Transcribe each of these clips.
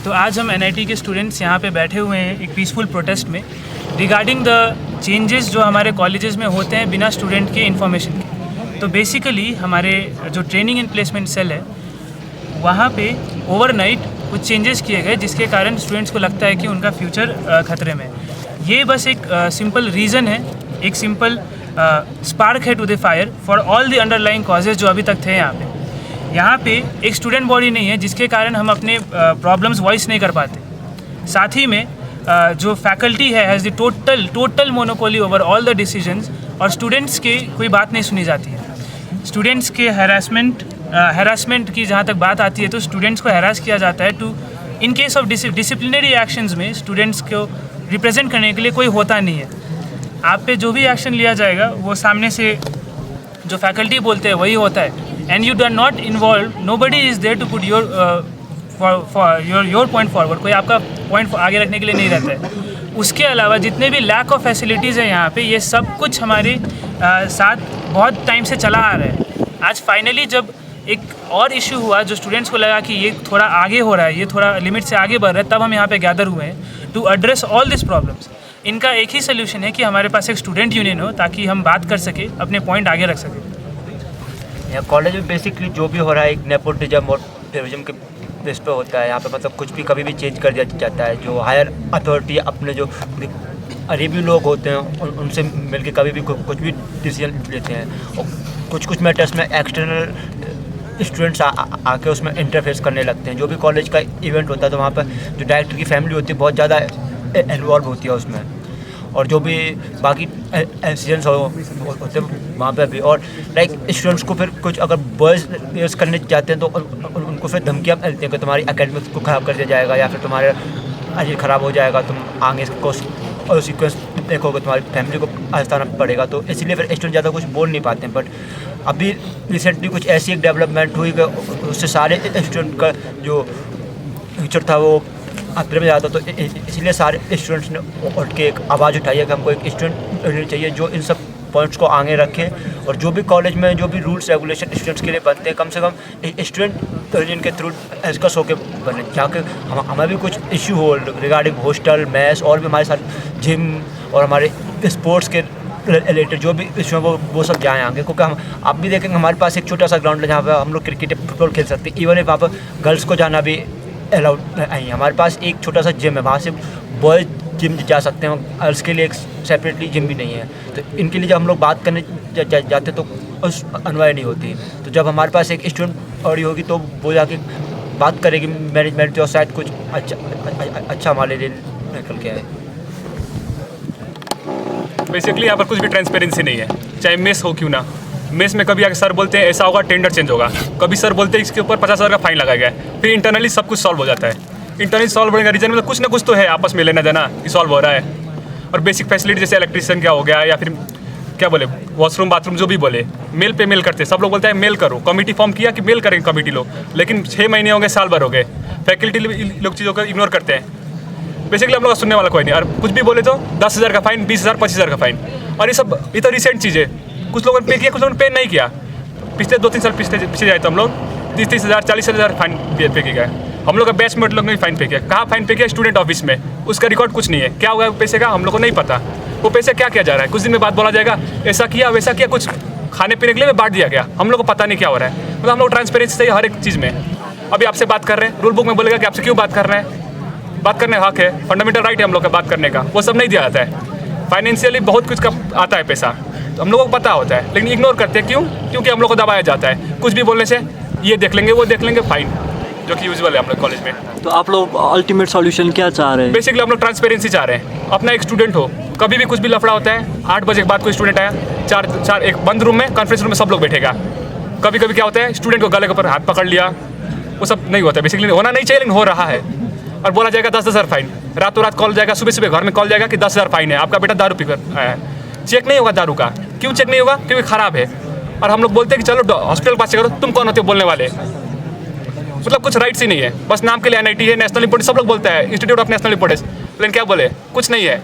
तो आज हम एनआईटी के स्टूडेंट्स यहाँ पे बैठे हुए हैं एक पीसफुल प्रोटेस्ट में रिगार्डिंग द चेंजेस जो हमारे कॉलेजेस में होते हैं बिना स्टूडेंट के इन्फॉर्मेशन के। तो बेसिकली हमारे जो ट्रेनिंग एंड प्लेसमेंट सेल है वहाँ पे ओवरनाइट कुछ चेंजेस किए गए जिसके कारण स्टूडेंट्स को लगता है कि उनका फ्यूचर खतरे में है। ये बस एक सिंपल रीज़न है, एक सिंपल स्पार्क है to the fire for all the underlying causes जो अभी तक थे यहाँ पे एक स्टूडेंट बॉडी नहीं है जिसके कारण हम अपने प्रॉब्लम्स वॉइस नहीं कर पाते। साथ ही में जो फैकल्टी है has the total monopoly over all the decisions और स्टूडेंट्स की कोई बात नहीं सुनी जाती है। स्टूडेंट्स के हैरासमेंट की जहाँ तक बात आती है तो स्टूडेंट्स को हैरास किया जाता है to in case of disciplinary actions में स्टूडेंट्स को रिप्रेजेंट करने के लिए कोई होता नहीं है। आप पे जो भी एक्शन लिया जाएगा वो सामने से जो फैकल्टी बोलते हैं वही होता है and you are not involved, nobody is there to put your point forward। कोई आपका पॉइंट आगे रखने के लिए नहीं रहता है। उसके अलावा जितने भी लैक ऑफ फैसिलिटीज़ हैं यहाँ पे ये सब कुछ हमारे साथ बहुत टाइम से चला आ रहा है। आज फाइनली जब एक और इशू हुआ जो स्टूडेंट्स को लगा कि ये थोड़ा आगे हो रहा है, ये थोड़ा लिमिट से आगे बढ़ रहा है, तब हम यहाँ पे गैदर हुए हैं to address all this problems. इनका एक ही सोल्यूशन है कि हमारे पास एक स्टूडेंट यूनियन हो ताकि हम बात कर सकें, अपने पॉइंट आगे रख सकें। यहाँ कॉलेज में बेसिकली जो भी हो रहा है एक नेपोटिज्म और फेवरिज्म के बेस पे होता है। यहाँ पे मतलब कुछ भी कभी भी चेंज कर दिया जाता है। जो हायर अथॉरिटी अपने जो रिव्यू लोग होते हैं उनसे मिलके कभी भी कुछ भी डिसीजन लेते हैं और कुछ मैटर्स में एक्सटर्नल स्टूडेंट्स आके उसमें इंटरफेस करने लगते हैं। जो भी कॉलेज का इवेंट होता है तो वहाँ पर जो डायरेक्टर की फैमिली होती है बहुत ज़्यादा इन्वॉल्व होती है उसमें, और जो भी बाकी एक्सीडेंट्स होते हैं वहाँ पे भी। और लाइक स्टूडेंट्स को फिर कुछ अगर बॉयज़ यूज़ करने जाते हैं तो उनको फिर धमकियाँ मिलती हैं कि तुम्हारी एकेडमिक्स को ख़राब कर दिया जाएगा या फिर तुम्हारा अजीब ख़राब हो जाएगा, तुम आगे और सीक्वेंस देखोगे, तुम्हारी फैमिली को आस्ताना पड़ेगा। तो इसलिए फिर स्टूडेंट ज़्यादा कुछ बोल नहीं पाते हैं। बट अभी रिसेंटली कुछ ऐसी एक डेवलपमेंट हुई कि उससे सारे स्टूडेंट का जो फ्यूचर था वो खतरे में ज़्यादा, तो इसलिए सारे स्टूडेंट्स ने उठ के एक आवाज़ उठाई है कि हमको एक स्टूडेंट यूनियन चाहिए जो इन सब पॉइंट्स को आगे रखे और जो भी कॉलेज में जो भी रूल्स रेगुलेशन स्टूडेंट्स के लिए बनते हैं कम से कम स्टूडेंट यूनियन के थ्रू डिस्कस होकर बने, जाके हमें भी कुछ इशू हो रिगार्डिंग हॉस्टल मैस और भी हमारे साथ जिम और हमारे स्पोर्ट्स के रिलेटेड जो भी इशू है वो सब जाएँ आगे। क्योंकि हम आप भी देखेंगे हमारे पास एक छोटा सा ग्राउंड है जहाँ पर हम लोग क्रिकेट फुटबॉल खेल सकते हैं। इवन वहाँ पर गर्ल्स को जाना भी अलाउड नहीं है। हमारे पास एक छोटा सा जिम है, वहाँ से बॉयज़ जिम जा सकते हैं, गर्ल्स के लिए एक सेपरेटली जिम भी नहीं है। तो इनके लिए जब हम लोग बात करने जाते तो उस अनवाय नहीं होती। तो जब हमारे पास एक स्टूडेंट ऑडी होगी तो वो जाके बात करेगी मैनेजमेंट और शायद कुछ अच्छा हमारे लिए निकल के आए। बेसिकली यहाँ पर कुछ भी ट्रांसपेरेंसी नहीं है, चाहे मेस हो क्यों ना। मेस में कभी आगे सर बोलते हैं ऐसा होगा, टेंडर चेंज होगा, कभी सर बोलते हैं इसके ऊपर 50,000 का फाइन लगाया गया है, फिर इंटरनली सब कुछ सॉल्व हो जाता है। इंटरनली सॉल्व होने का रीजन मतलब कुछ ना कुछ तो है आपस में लेना देना कि सॉल्व हो रहा है। और बेसिक फैसिलिटी जैसे इलेक्ट्रिशियन क्या हो गया या फिर क्या बोले वॉशरूम बाथरूम जो भी बोले मेल पे मेल करते, सब लोग बोलते हैं मेल करो, कमेटी फॉर्म किया कि मेल करेंगे कमेटी लोग, लेकिन 6 महीने हो गए, साल भर हो गए, फैकल्टी लोग चीज़ों को इग्नोर करते हैं। बेसिकली हम लोग सुनने वाला कोई नहीं, और कुछ भी बोले तो 10,000 का फाइन, 20,000 25,000 का फाइन। और ये तो रिसेंट चीज़ है, कुछ लोगों ने पे किया कुछ लोगों ने पे नहीं किया। पिछले 2-3 साल पीछे जाए तो हम लोग 30,000 40,000 फाइन पे किया है। हम लोग का बैचमेट लोग ने फाइन पे किया। कहाँ फाइन पे किया? स्टूडेंट ऑफिस में, उसका रिकॉर्ड कुछ नहीं है। क्या होगा पैसे का हम लोग को नहीं पता, वो पैसे क्या किया जा रहा है। कुछ दिन में बाद बोला जाएगा ऐसा किया वैसा किया, कुछ खाने पीने के लिए बांट दिया गया, हम लोग को पता नहीं क्या हो रहा है। मतलब हम लोग ट्रांसपेरेंसी चाहिए हर एक चीज़ में। अभी आपसे बात कर रहे हैं, रूल बुक में बोलेगा कि आपसे क्यों बात कर रहे हैं, बात करने हक है, फंडामेंटल राइट है हम लोग का बात करने का, वो सब नहीं दिया जाता है। फाइनेंशियली बहुत कुछ का आता है पैसा, तो हम लोगों को पता होता है, लेकिन इग्नोर करते हैं। क्यों? क्योंकि हम लोग को दबाया जाता है। कुछ भी बोलने से ये देख लेंगे वो देख लेंगे, फाइन, जो कि यूजुअल है हम लोग कॉलेज में। तो आप लोग अल्टीमेट सॉल्यूशन क्या चाह रहे हैं? बेसिकली हम लोग ट्रांसपेरेंसी चाह रहे हैं। अपना एक स्टूडेंट हो, कभी भी कुछ भी लफड़ा होता है, 8 बजे के बाद कोई स्टूडेंट आया, चार एक बंद रूम में कॉन्फ्रेंस रूम में सब लोग बैठेगा। कभी कभी क्या होता है स्टूडेंट को गले के ऊपर हाथ पकड़ लिया, वो सब नहीं होता है। बेसिकली होना नहीं चाहिए लेकिन हो रहा है, और बोला जाएगा 10,000 फाइन। रातों रात कॉल जाएगा, सुबह घर में कॉल जाएगा कि 10,000 फाइन है, आपका बेटा दारू पीकर आया है। चेक नहीं होगा दारू का। क्यों चेक नहीं होगा? क्योंकि ख़राब है। और हम लोग बोलते हैं कि चलो हॉस्पिटल पास करो, तुम कौन होते हो बोलने वाले? मतलब कुछ राइट्स ही नहीं है, बस नाम के लिए एनआईटी है, नेशनल इंपोर्टेंस सब लोग बोलते हैं, इंस्टीट्यूट ऑफ नेशनल इंपोर्टेंस, लेकिन क्या बोले? कुछ नहीं है।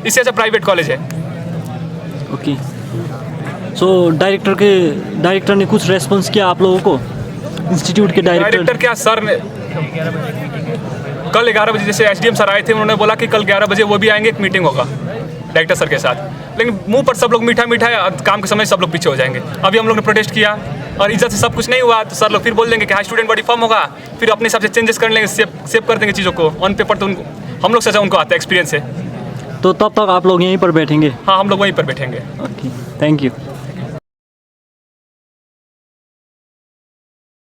इससे अच्छा प्राइवेट कॉलेज है। ओके, सो डायरेक्टर ने कुछ रेस्पॉन्स किया आप लोगों को? इंस्टीट्यूट के डायरेक्टर क्या सर ने कल 11 बजे जैसे SDM सर आए थे, उन्होंने बोला कि कल 11 बजे वो भी आएंगे, एक मीटिंग होगा डायरेक्टर सर के साथ। लेकिन मुंह पर सब लोग मीठा मीठा, काम के समय सब लोग पीछे हो जाएंगे। अभी हम लोग ने प्रोटेस्ट किया और इज्जत से सब कुछ नहीं हुआ तो सर लोग फिर बोल देंगे कि हाँ स्टूडेंट बॉडी फॉर्म होगा, फिर अपने हिसाब से चेंजेस कर लेंगे, सेव कर देंगे चीज़ों को ऑन पेपर। तो उनको हम लोग से उनको आता है एक्सपीरियंस है। तो तब तक आप लोग यहीं पर बैठेंगे? हाँ, हम लोग वहीं पर बैठेंगे। Okay, thank you.